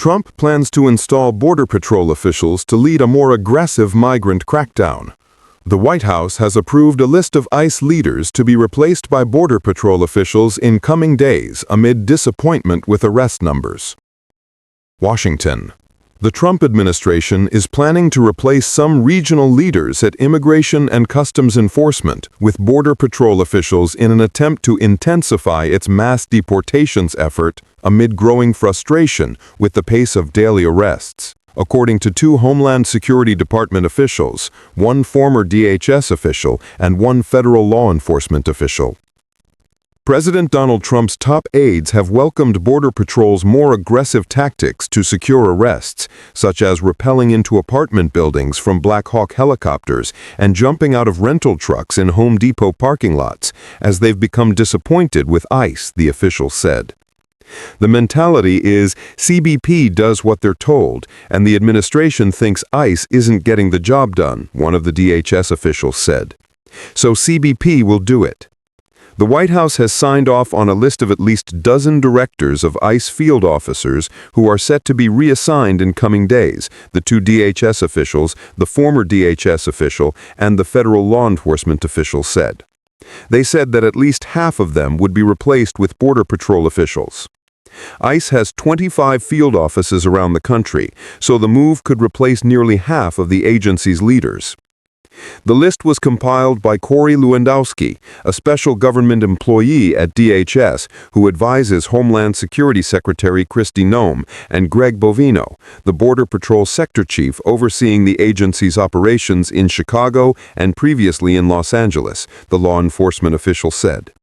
Trump plans to install Border Patrol officials to lead a more aggressive migrant crackdown. The White House has approved a list of ICE leaders to be replaced by Border Patrol officials in coming days amid disappointment with arrest numbers. Washington. The Trump administration is planning to replace some regional leaders at Immigration and Customs Enforcement with Border Patrol officials in an attempt to intensify its mass deportations effort amid growing frustration with the pace of daily arrests. According to two Homeland Security Department officials, one former DHS official and one federal law enforcement official. President Donald Trump's top aides have welcomed Border Patrol's more aggressive tactics to secure arrests, such as rappelling into apartment buildings from Black Hawk helicopters and jumping out of rental trucks in Home Depot parking lots, as they've become disappointed with ICE, the official said. The mentality is CBP does what they're told, and the administration thinks ICE isn't getting the job done, one of the DHS officials said. So CBP will do it. The White House has signed off on a list of at least a dozen directors of ICE field officers who are set to be reassigned in coming days, the two DHS officials, the former DHS official, and the federal law enforcement official said. They said that at least half of them would be replaced with Border Patrol officials. ICE has 25 field offices around the country, so the move could replace nearly half of the agency's leaders. The list was compiled by Corey Lewandowski, a special government employee at DHS who advises Homeland Security Secretary Kristi Noem, and Greg Bovino, the Border Patrol sector chief overseeing the agency's operations in Chicago and previously in Los Angeles, the law enforcement official said.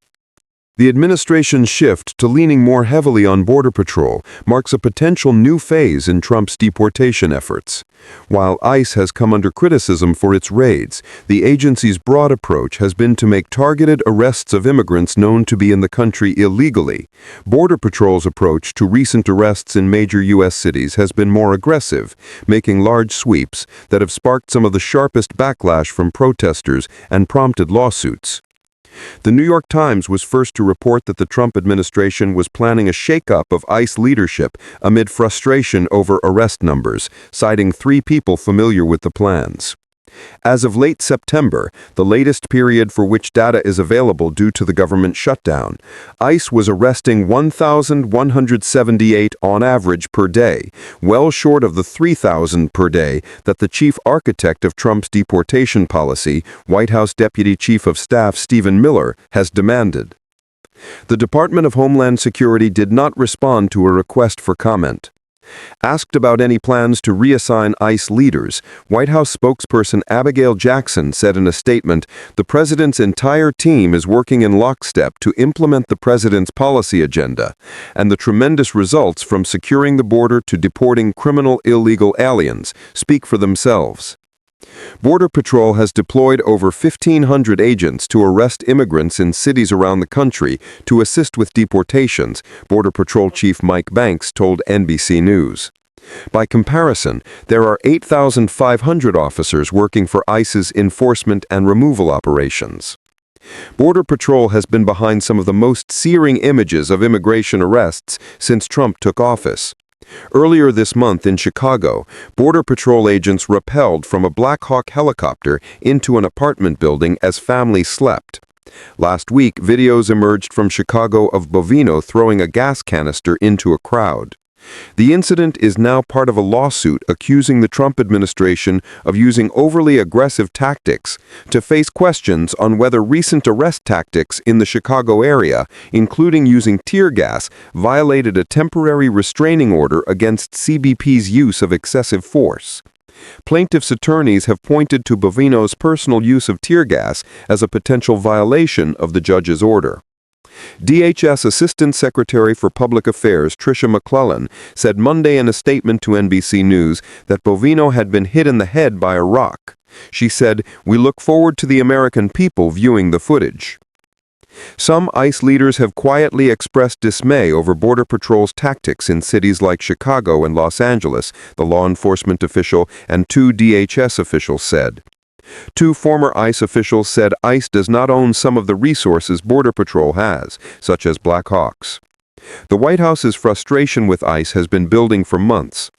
The administration's shift to leaning more heavily on Border Patrol marks a potential new phase in Trump's deportation efforts. While ICE has come under criticism for its raids, the agency's broad approach has been to make targeted arrests of immigrants known to be in the country illegally. Border Patrol's approach to recent arrests in major U.S. cities has been more aggressive, making large sweeps that have sparked some of the sharpest backlash from protesters and prompted lawsuits. The New York Times was first to report that the Trump administration was planning a shakeup of ICE leadership amid frustration over arrest numbers, citing 3 people familiar with the plans. As of late September, the latest period for which data is available due to the government shutdown, ICE was arresting 1,178 on average per day, well short of the 3,000 per day that the chief architect of Trump's deportation policy, White House Deputy Chief of Staff Stephen Miller, has demanded. The Department of Homeland Security did not respond to a request for comment. Asked about any plans to reassign ICE leaders, White House spokesperson Abigail Jackson said in a statement, "The president's entire team is working in lockstep to implement the president's policy agenda, and the tremendous results from securing the border to deporting criminal illegal aliens speak for themselves." Border Patrol has deployed over 1,500 agents to arrest immigrants in cities around the country to assist with deportations, Border Patrol Chief Mike Banks told NBC News. By comparison, there are 8,500 officers working for ICE's enforcement and removal operations. Border Patrol has been behind some of the most searing images of immigration arrests since Trump took office. Earlier this month in Chicago, Border Patrol agents rappelled from a Black Hawk helicopter into an apartment building as families slept. Last week, videos emerged from Chicago of Bovino throwing a gas canister into a crowd. The incident is now part of a lawsuit accusing the Trump administration of using overly aggressive tactics to face questions on whether recent arrest tactics in the Chicago area, including using tear gas, violated a temporary restraining order against CBP's use of excessive force. Plaintiffs' attorneys have pointed to Bovino's personal use of tear gas as a potential violation of the judge's order. DHS Assistant Secretary for Public Affairs Tricia McClellan said Monday in a statement to NBC News that Bovino had been hit in the head by a rock. She said, "We look forward to the American people viewing the footage." Some ICE leaders have quietly expressed dismay over Border Patrol's tactics in cities like Chicago and Los Angeles, the law enforcement official and 2 DHS officials said. 2 former ICE officials said ICE does not own some of the resources Border Patrol has, such as Black Hawks. The White House's frustration with ICE has been building for months.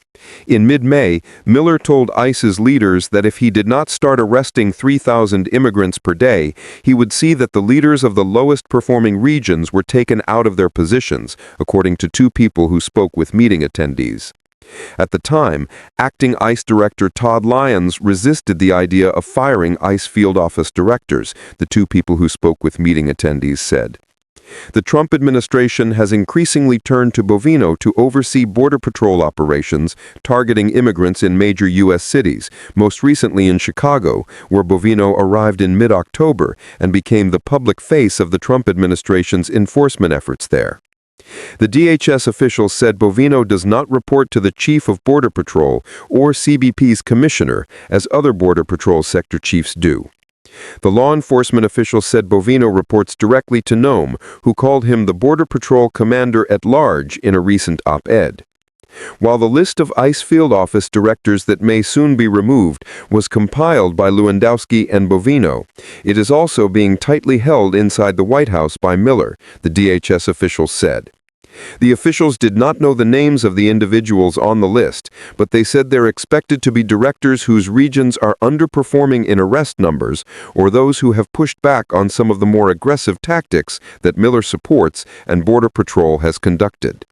In mid-May, Miller told ICE's leaders that if he did not start arresting 3,000 immigrants per day, he would see that the leaders of the lowest-performing regions were taken out of their positions, according to two people who spoke with meeting attendees. At the time, acting ICE Director Todd Lyons resisted the idea of firing ICE field office directors, the two people who spoke with meeting attendees said. The Trump administration has increasingly turned to Bovino to oversee Border Patrol operations targeting immigrants in major U.S. cities, most recently in Chicago, where Bovino arrived in mid-October and became the public face of the Trump administration's enforcement efforts there. The DHS official said Bovino does not report to the Chief of Border Patrol or CBP's commissioner, as other Border Patrol sector chiefs do. The law enforcement official said Bovino reports directly to Nome, who called him the Border Patrol Commander-at-Large in a recent op-ed. While the list of ICE field office directors that may soon be removed was compiled by Lewandowski and Bovino, it is also being tightly held inside the White House by Miller, the DHS official said. The officials did not know the names of the individuals on the list, but they said they're expected to be directors whose regions are underperforming in arrest numbers or those who have pushed back on some of the more aggressive tactics that Miller supports and Border Patrol has conducted.